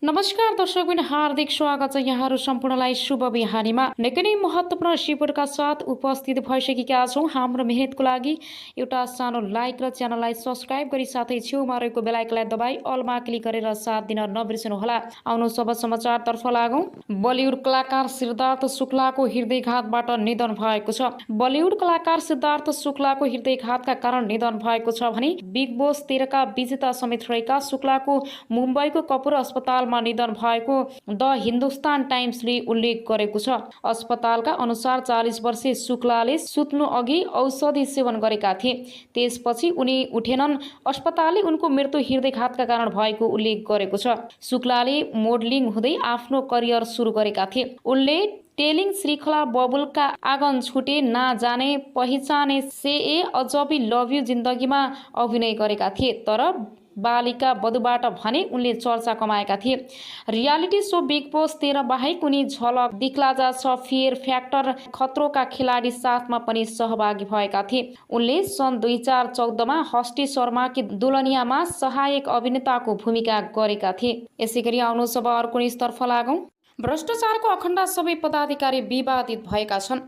नमस्कार दर्शकबिन, हार्दिक स्वागत छ यहाँहरू सम्पूर्णलाई शुभ बिहानीमा। निकै नै महत्त्वपूर्ण रिपोर्टका साथ उपस्थित भइसकेका छौँ। हाम्रो मेहनतको लागि एउटा सानो लाइक र च्यानललाई सब्स्क्राइब गरी साथै छेउमा रहेको बेल आइकनलाई दबाई अलमा क्लिक गरेर साथ दिन नबिर्सनुहोला। आउनु सब समाचारतर्फ लागौँ। बलिउड कलाकार सिद्धार्थ शुक्लाको हृदयघातबाट निधन भएको छ। बलिउड कलाकार सिद्धार्थ शुक्लाको हृदयघातका कारण निधन भएको छ भने बिग बोस 13 का विजेता समेत रहेका शुक्लाको मुम्बईको कपुर अस्पताल निधन भएको द हिन्दुस्तान टाइम्सले उल्लेख गरेको छ। अस्पतालका अनुसार 40 वर्षीय शुक्लाले सुत्नु अघि औषधि सेवन गरेका थिए। त्यसपछि उनी उठेनन्। अस्पतालले उनको मृत्यु हृदयघातका कारण भएको उल्लेख गरेको छ। शुक्लाले मोडलिङ हुँदै आफ्नो करियर सुरु गरेका थिए। उनले टेलिङ श्रृङ्खला बबुलका आँगन छुटे, ना जाने पहिचाने से ए अजबी लभ यू जिन्दगीमा अभिनय गरेका थिए। तर बालिका वधुबाट भने उनले चर्चा कमाएका थिए। रियालिटी शो बिग बोस 13 बाहेक उनी झलक दिखलाजा छ, फियर फ्याक्टर, खतरों खिलाडी 7 मा पनि सहभागी भएका थिए। उनले सन् 2014 मा हस्टी शर्माकी दुल्हनियामा सहायक अभिनेताको भूमिका गरेका थिए। यसैगरी आउनु सब अर्को न्युजतर्फ लागौँ। भ्रष्टाचारको अखण्ड सबै पदाधिकारी विवादित भएका छन्।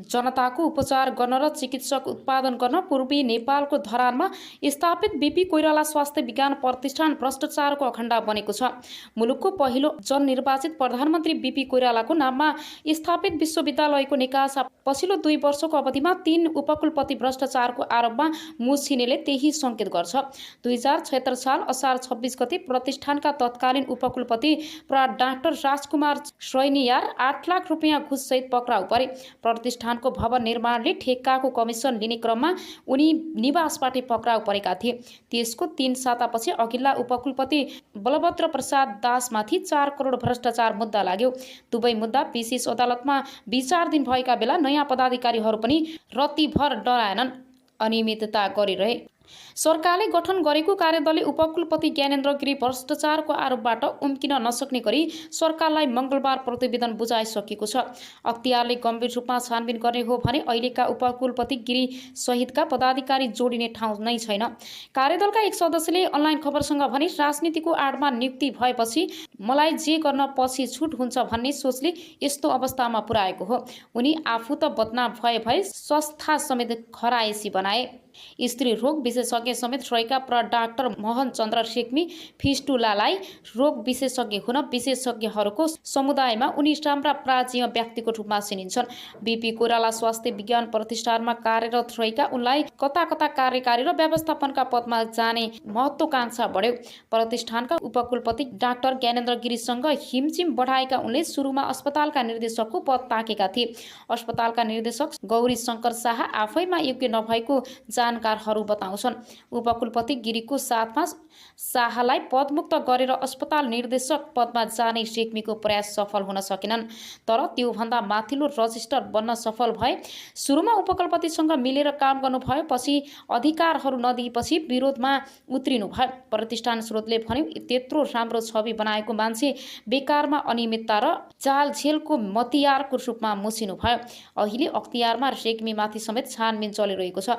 जनताको उपचार गर्न र चिकित्सक उत्पादन गर्न पूर्वी नेपालको धरानमा स्थापित बीपी कोइराला स्वास्थ्य विज्ञान प्रतिष्ठान भ्रष्टाचारको अखण्ड बनेको छ। मुलुकको पहिलो जननिर्वाचित प्रधानमन्त्री बीपी कोइरालाको नाममा स्थापित विश्वविद्यालयको निकासा पछिल्लो 2 वर्षको अवधिमा 3 उपकुलपति भ्रष्टाचारको आरोपमा मुछिनेले त्यही सङ्केत गर्छ। 2076 साल असार 26 गते प्रतिष्ठानका तत्कालीन उपकुलपति प्रा डाक्टर राजकुमार श्रैनियार 8 लाख रुपियाँ घुससहित पक्राउ परे। प्रतिष्ठानको भवन निर्माणले ठेक्काको कमिसन लिने क्रममा उनी निवासबाट पक्राउ परेका थिए। त्यसको 3 सातापछि अघिल्ला उपकुलपति बलभद्र प्रसाद दासमाथि 4 करोड भ्रष्टाचार मुद्दा लाग्यो। दुवै मुद्दा विशेष अदालतमा विचाराधीन भएका बेला नयाँ पदाधिकारीहरू पनि रत्तिभर डराएनन्, अनियमितता गरिरहे। सरकारले गठन गरेको कार्यदलले उपकुलपति ज्ञानेन्द्र गिरी भ्रष्टाचारको आरोपबाट उम्किन नसक्ने गरी सरकारलाई मङ्गलबार प्रतिवेदन बुझाइसकेको छ। अख्तियारले गम्भीर रूपमा छानबिन गर्ने हो भने अहिलेका उपकुलपति गिरी सहितका पदाधिकारी जोडिने ठाउँ नै छैन। कार्यदलका एक सदस्यले अनलाइन खबरसँग भने राजनीतिको आडमा नियुक्ति भएपछि मलाई जे गर्न पछि छुट हुन्छ भन्ने सोचले यस्तो अवस्थामा पुर्याएको हो। उनी आफू त बदनाम भए संस्था समेत खराएसी बनाए। स्त्री रोग विशेषज्ञ समेत रहेका प्र डाक्टर मोहन चन्द्र शेक्मी फिस्टुलालाई रोग विशेषज्ञ हुन विशेषज्ञहरूको समुदायमा उनी राम्रा प्राचीन व्यक्तिको रूपमा चिनिन्छन्। बीपी कोइराला स्वास्थ्य विज्ञान प्रतिष्ठानमा कार्यरत रहेका उनलाई कता कता कार्यकारी र व्यवस्थापनका पदमा जाने महत्त्वाकांक्षा बढ्यो। प्रतिष्ठानका उपकुलपति डाक्टर ज्ञानेन्द्र गिरीसँग हिमचिम बढाएका उनले सुरुमा अस्पतालका निर्देशकको पद ताकेका थिए। अस्पतालका निर्देशक गौरी शङ्कर शाह आफैमा योग्य नभएको जानकारहरू बताउँछन्। उपकुलपति गिरीको साथमा शाहलाई पदमुक्त गरेर अस्पताल निर्देशक पदमा जाने शेक्मीको प्रयास सफल हुन सकेनन्। तर त्योभन्दा माथिल्लो रजिस्टर बन्न सफल भए। सुरुमा उपकुलपतिसँग मिलेर काम गर्नुभयो, पछि अधिकारहरू नदिएपछि विरोधमा उत्रिनु भयो। प्रतिष्ठान स्रोतले भन्यो, त्यत्रो राम्रो छवि बनाएको मान्छे बेकारमा अनियमितता र चालझेलको मतियारको रूपमा मुछिनु भयो। अहिले अख्तियारमा शेक्मीमाथि समेत छानबिन चलिरहेको छ।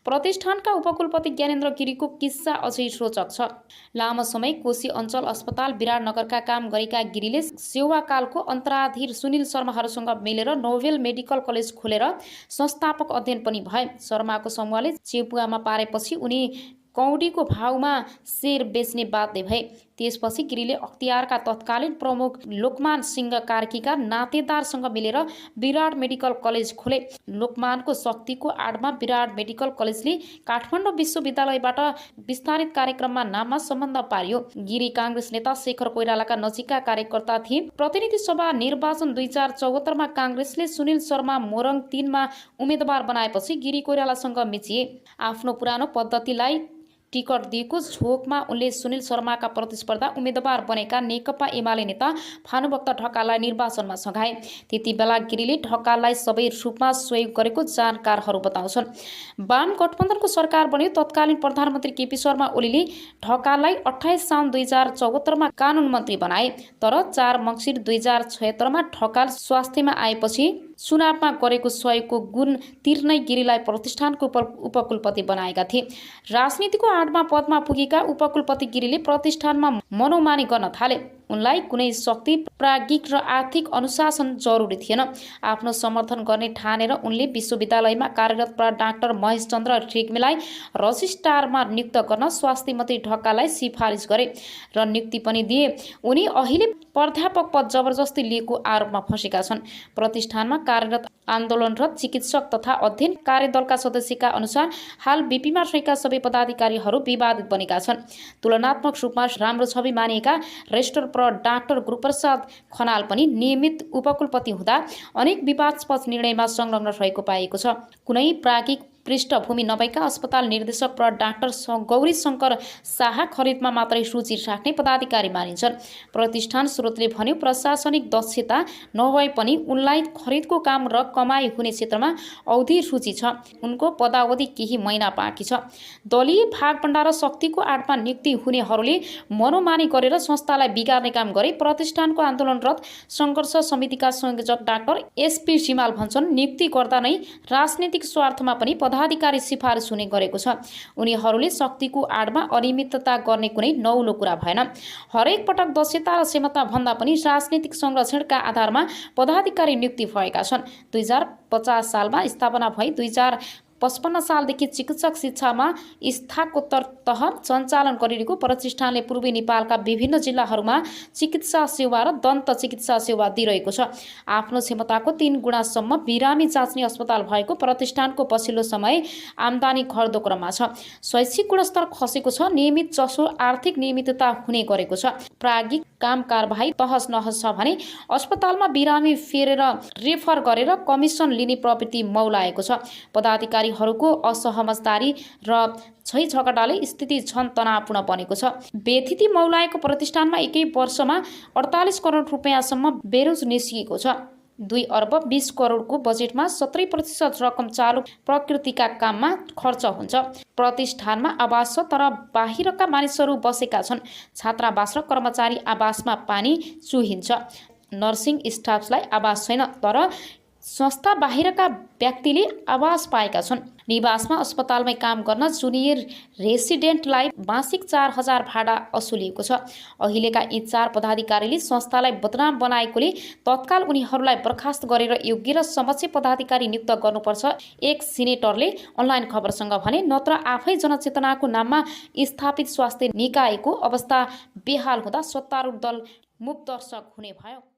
प्रतिष्ठानका उपकुलपति ज्ञानेन्द्र गिरीको किस्सा अझै रोचक छ। लामो समय कोशी अञ्चल अस्पताल विराटनगरका काम गरेका गिरीले सेवाकालको अन्तराधीर सुनिल शर्माहरूसँग मिलेर नोभेल मेडिकल कलेज खोलेर संस्थापक अध्ययन पनि भए। शर्माको समूहले चेपुवामा पारेपछि उनी कौडीको भावमा शेर बेच्ने बाध्य भए। त्यसपछि गिरीले अख्तियारका तत्कालीन प्रमुख लोकमान सिंह कार्कीका नातेदारसँग मिलेर विराट मेडिकल कलेज खोले। लोकमानको शक्तिको आडमा विराट मेडिकल कलेजले काठमाडौँ विश्वविद्यालयबाट विस्तारित कार्यक्रममा नाममा सम्बन्ध पारियो। गिरी काङ्ग्रेस नेता शेखर कोइरालाका नजिकका कार्यकर्ता थिए। प्रतिनिधि सभा निर्वाचन 2074 मा काङ्ग्रेसले सुनिल शर्मा मोरङ 3 मा उम्मेदवार बनाएपछि गिरी कोइरालासँग मिचिए। आफ्नो पुरानो पद्धतिलाई टिकट दिएको झोकमा उनले सुनिल शर्माका प्रतिस्पर्धा उम्मेदवार बनेका नेकपा एमाले नेता भानुभक्त ढकाललाई निर्वाचनमा सघाए। त्यति बेला गिरीले ढकाललाई सबै रूपमा सहयोग गरेको जानकारहरू बताउँछन्। वाम गठबन्धनको सरकार बन्यो। तत्कालीन प्रधानमन्त्री केपी शर्मा ओलीले ढकाललाई 28 साउन 2074 मा कानुन मन्त्री बनाए। तर 4 मङ्सिर 2076 मा ढकाल स्वास्थ्यमा आएपछि चुनावमा गरेको सहयोगको गुण तिर्नै गिरीलाई प्रतिष्ठानको उपकुलपति बनाएका थिए। राजनीतिको आडमा पदमा पुगेका उपकुलपति गिरीले प्रतिष्ठानमा मनोमानी गर्न थाले। उनलाई कुनै शक्ति, प्राज्ञिक र आर्थिक अनुशासन जरुरी थिएन। आफ्नो समर्थन गर्ने ठानेर उनले विश्वविद्यालयमा कार्यरत डाक्टर महेशचन्द्र रेग्मीलाई रजिस्ट्रारमा नियुक्त गर्न स्वास्थ्य मन्त्री ढकाललाई सिफारिस गरे र नियुक्ति पनि दिए। उनी अहिले प्राध्यापक पद जबरजस्ती लिएको आरोपमा फँसेका छन्। प्रतिष्ठानमा कार्यरत आन्दोलनरत चिकित्सक तथा अध्ययन कार्यदलका सदस्यका अनुसार हाल बीपीमा रहेका सबै पदाधिकारीहरू विवादित बनेका छन्। तुलनात्मक रूपमा राम्रो छवि मानिएका रेजिस्ट्रार डाक्टर गुरूप्रसाद खनाल पनि नियमित उपकुलपति हुँदा अनेक विवादास्पद निर्णयमा संलग्न रहेको पाइएको छ। कुनै प्राज्ञिक पृष्ठभूमि नभएका अस्पताल निर्देशक डाक्टर गौरी शङ्कर शाह खरिदमा मात्रै रुचि राख्ने पदाधिकारी मानिन्छन्। प्रतिष्ठान स्रोतले भन्यो प्रशासनिक दक्षता नभए पनि उनलाई खरिदको काम र कमाई हुने क्षेत्रमा औधी रुचि छ। उनको पदावधि केही महिना बाँकी छ। दलीय भागभण्डा र शक्तिको आडमा नियुक्ति हुनेहरूले मनोमानी गरेर संस्थालाई बिगार्ने काम गरे। प्रतिष्ठानको आन्दोलनरत सङ्घर्ष समितिका संयोजक डाक्टर एसपी सिमाल भन्छन् नियुक्ति गर्दा नै राजनीतिक स्वार्थमा पनि पदाधिकारी सिफारिस हुने गरेको छ। उनीहरूले शक्तिको आडमा अनियमितता गर्ने कुनै नौलो कुरा भएन। हरेक पटक दक्षता र क्षमता भन्दा पनि राजनीतिक संरक्षणका आधारमा पदाधिकारी नियुक्ति भएका छन्। 2050 सालमा स्थापना भई 2055 सालदेखि चिकित्सक शिक्षामा स्नातकोत्तर तह सञ्चालन गरिरहेको प्रतिष्ठानले पूर्वी नेपालका विभिन्न जिल्लाहरूमा चिकित्सा सेवा र दन्त चिकित्सा सेवा दिइरहेको छ। आफ्नो क्षमताको 3 गुणासम्म बिरामी जाँच्ने अस्पताल भएको प्रतिष्ठानको पछिल्लो समय आम्दानी घट्दो क्रममा छ। शैक्षिक गुणस्तर खसेको छ। नियमित जसो आर्थिक नियमितता हुने गरेको छ। प्राज्ञिक काम कारबाही तहस नहस छ भने अस्पतालमा बिरामी फेरेर रेफर गरेर कमिसन लिने प्रवृत्ति मौलाएको छ। पदाधिकारीहरूको असहमतदारी र झैझगडाले स्थिति झन तनावपूर्ण बनेको छ। बेथिति मौलाएको प्रतिष्ठानमा एकै वर्षमा 48 करोड रुपियाँसम्म बेरोज निस्किएको छ। 2 अर्ब 20 करोडको बजेटमा 70% रकम चालु प्रकृतिका काममा खर्च हुन्छ। प्रतिष्ठानमा आवास छ तर बाहिरका मानिसहरू बसेका छन्। छात्रावास र कर्मचारी आवासमा पानी चुहिन्छ। नर्सिङ स्टाफलाई आवास छैन तर संस्था बाहिरका व्यक्तिले आवास पाएका छन्। निवासमा अस्पतालमै काम गर्न जुनियर रेसिडेन्टलाई मासिक 4000 भाडा असुलिएको छ। अहिलेका यी 4 पदाधिकारीले संस्थालाई बदनाम बनाएकोले तत्काल उनीहरूलाई बर्खास्त गरेर योग्य र समक्ष पदाधिकारी नियुक्त गर्नुपर्छ। एक सिनेटरले अनलाइन खबरसँग भने नत्र आफै जनचेतनाको नाममा स्थापित स्वास्थ्य निकायको अवस्था बेहाल हुँदा सत्तारूढ दल मूक दर्शक हुने भयो।